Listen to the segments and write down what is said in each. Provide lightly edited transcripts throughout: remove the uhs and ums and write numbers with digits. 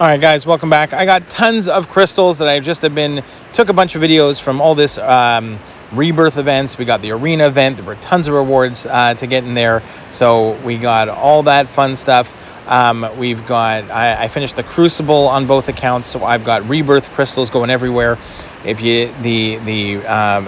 All right, guys, welcome back. I got tons of crystals that I've just took a bunch of videos from all this Rebirth events. We got the arena event. There were tons of rewards to get in there. So we got all that fun stuff. We've got, I finished the Crucible on both accounts. So I've got Rebirth crystals going everywhere. The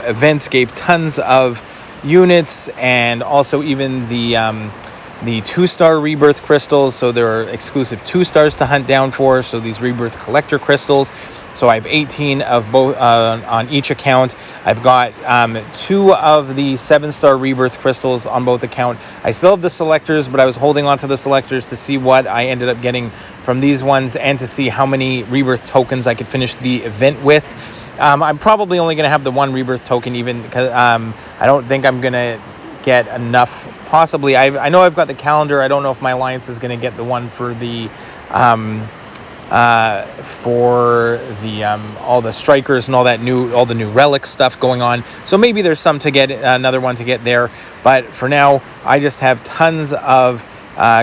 events gave tons of units, and also even the 2-star Rebirth crystals, so there are exclusive 2 stars to hunt down for. So these Rebirth collector crystals, so I have 18 of both on each account. I've got 2 of the 7-star Rebirth crystals on both accounts. I still have the selectors, but I was holding on to the selectors to see what I ended up getting from these ones and to see how many Rebirth tokens I could finish the event with. I'm probably only going to have the 1 Rebirth token, even because I don't think I'm going to get enough. Possibly, I know I've got the calendar. I don't know if my alliance is going to get the one for the all the strikers and all the new relic stuff going on. So maybe there's some to get, another one to get there. But for now, I just have tons of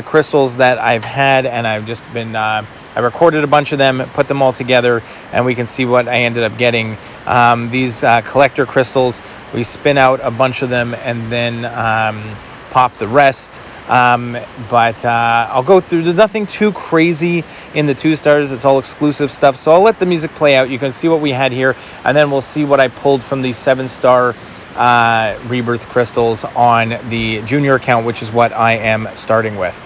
crystals that I've had, and I've just been. I recorded a bunch of them, put them all together, and we can see what I ended up getting. These collector crystals, we spin out a bunch of them and then pop the rest. But I'll go through. There's nothing too crazy in the 2 stars. It's all exclusive stuff. So I'll let the music play out. You can see what we had here, and then we'll see what I pulled from the 7-star Rebirth crystals on the junior account, which is what I am starting with.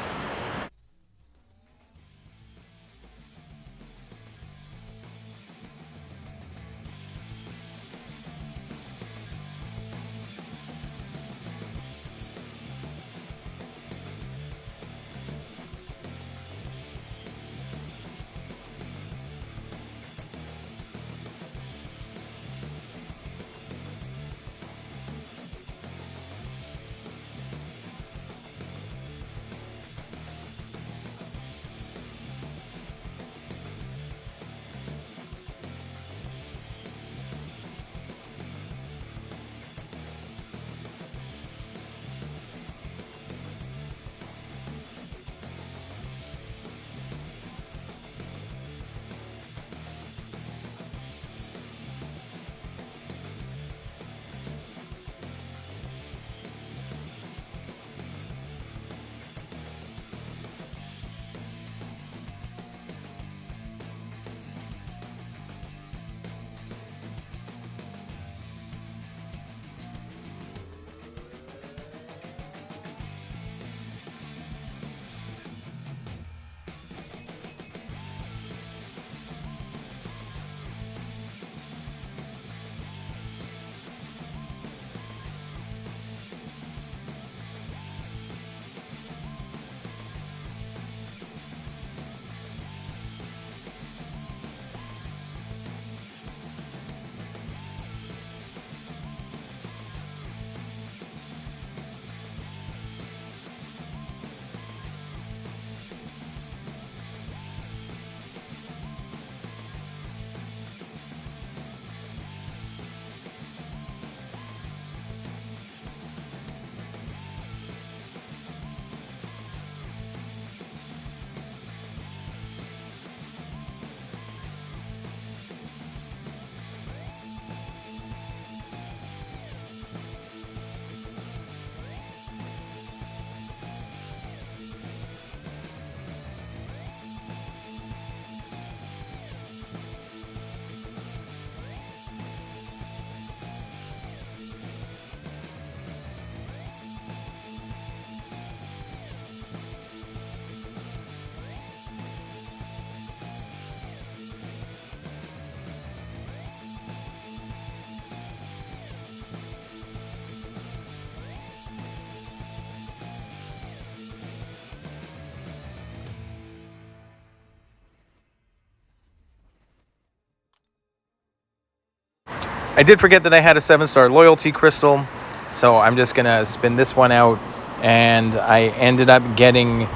I did forget that I had a 7-star loyalty crystal, so I'm just gonna spin this one out, and I ended up getting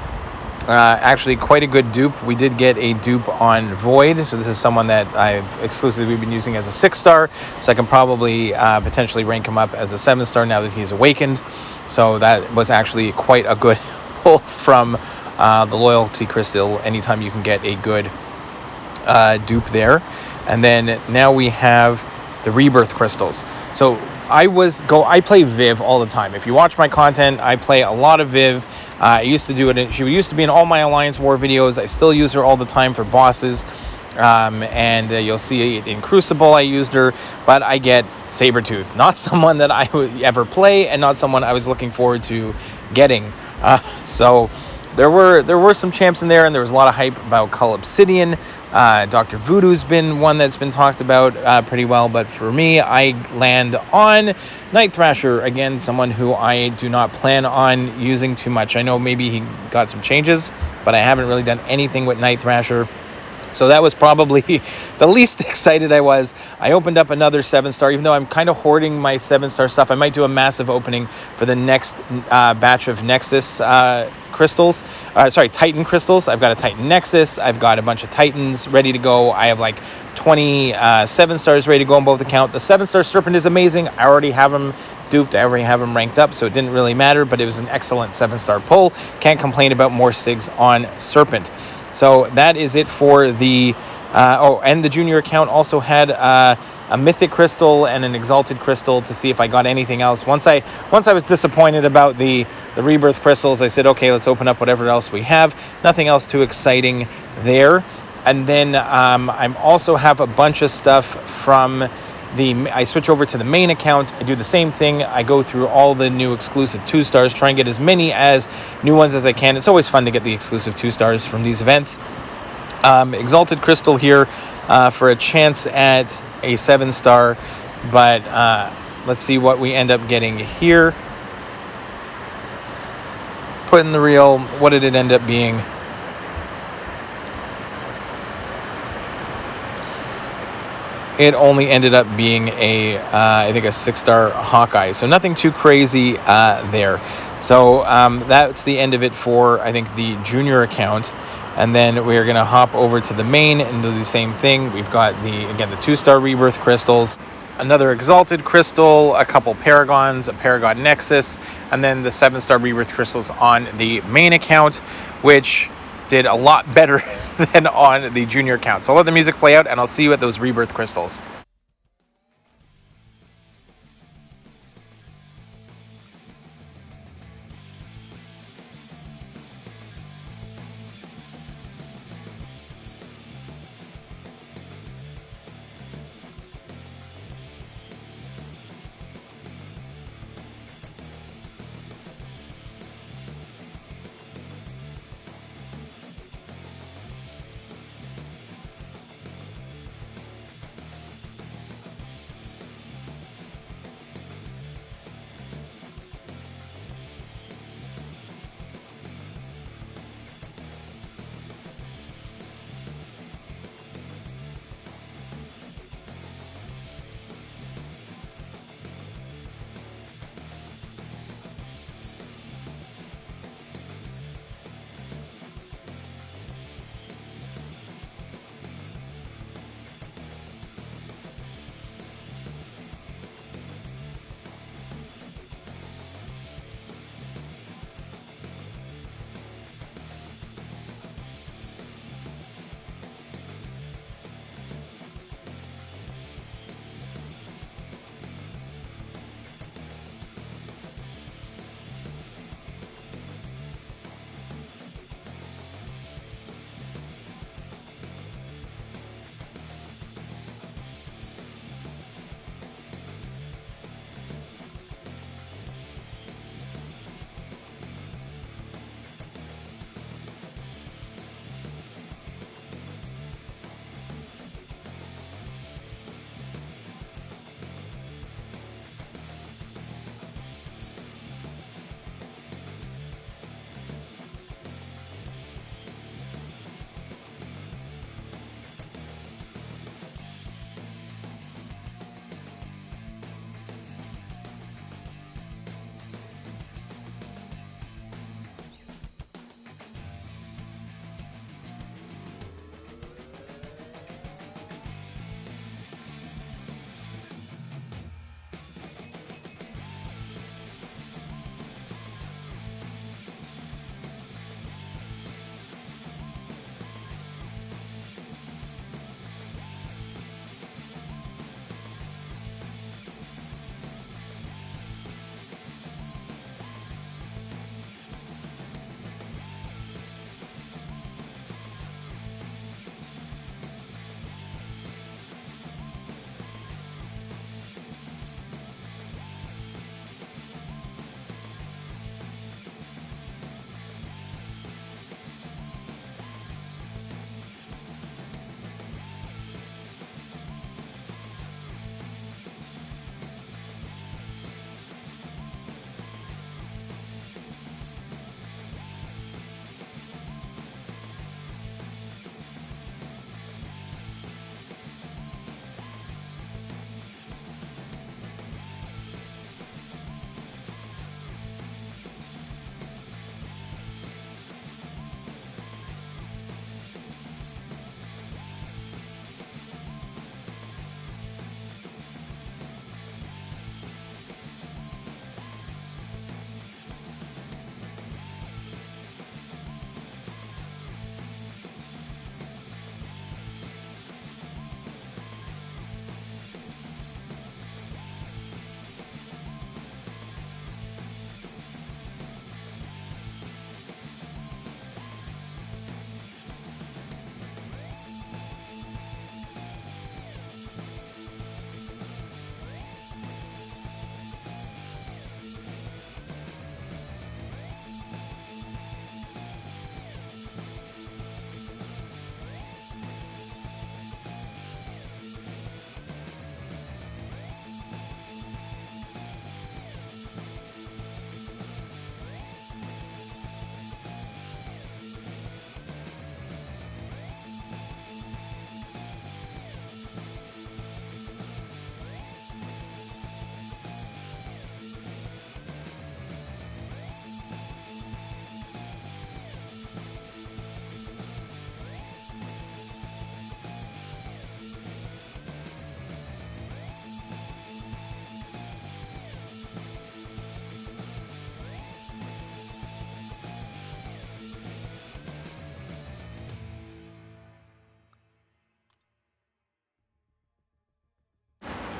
actually quite a good dupe. We did get a dupe on Void, so this is someone that I've exclusively been using as a 6-star, so I can probably potentially rank him up as a 7-star now that he's awakened. So that was actually quite a good pull from the loyalty crystal anytime you can get a good dupe there. And then now we have the Rebirth crystals. So I play Viv all the time. If you watch my content, I play a lot of Viv. I used to do it. She used to be in all my Alliance War videos. I still use her all the time for bosses. And you'll see it in Crucible I used her, but I get Sabretooth. Not someone that I would ever play, and not someone I was looking forward to getting. So there were some champs in there, and there was a lot of hype about Cull Obsidian. Dr. Voodoo's been one that's been talked about pretty well, but for me, I land on Night Thrasher. Again, someone who I do not plan on using too much. I know maybe he got some changes, but I haven't really done anything with Night Thrasher. So that was probably the least excited I was. I opened up another 7-star, even though I'm kind of hoarding my 7-star stuff. I might do a massive opening for the next batch of Nexus crystals. Titan crystals. I've got a Titan Nexus. I've got a bunch of Titans ready to go. I have like 20 7-stars ready to go on both accounts. The 7-star Serpent is amazing. I already have him duped. I already have him ranked up, so it didn't really matter, but it was an excellent 7-star pull. Can't complain about more SIGs on Serpent. So that is it for the... and the junior account also had a Mythic Crystal and an Exalted Crystal to see if I got anything else. Once I was disappointed about the Rebirth Crystals, I said, okay, let's open up whatever else we have. Nothing else too exciting there. And then I also have a bunch of stuff from... I switch over to the main account. I do the same thing. I go through all the new exclusive 2-stars, try and get as many as new ones as I can. It's always fun to get the exclusive 2-stars from these events. Exalted Crystal here for a chance at a 7-star, but let's see what we end up getting here. Put in the reel. What did it end up being? It only ended up being I think a 6-star Hawkeye. So nothing too crazy there. So that's the end of it for, I think, the junior account. And then we're going to hop over to the main and do the same thing. We've got the 2-star Rebirth crystals, another Exalted Crystal, a couple Paragons, a Paragon Nexus, and then the 7-star Rebirth crystals on the main account, which did a lot better than on the junior account. So I'll let the music play out, and I'll see you at those Rebirth crystals.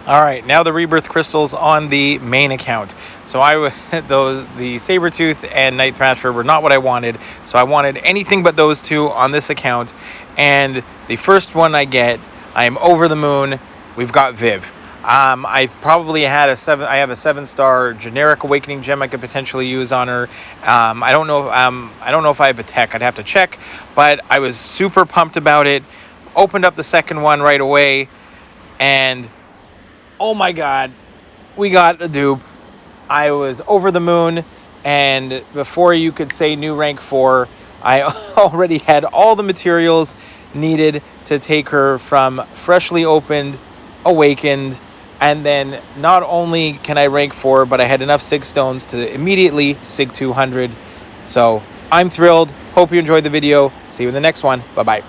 All right, now the Rebirth crystals on the main account. So the Sabertooth and Night Thrasher were not what I wanted. So I wanted anything but those two on this account. And the first one I get, I am over the moon. We've got Viv. I probably had a 7. I have a 7-star generic awakening gem I could potentially use on her. I don't know. I don't know if I have a tech. I'd have to check. But I was super pumped about it. Opened up the second one right away, and oh my god, we got a dupe. I was over the moon, and before you could say new rank 4, I already had all the materials needed to take her from freshly opened, awakened, and then not only can I rank 4, but I had enough Sig Stones to immediately Sig 200. So I'm thrilled. Hope you enjoyed the video. See you in the next one. Bye-bye.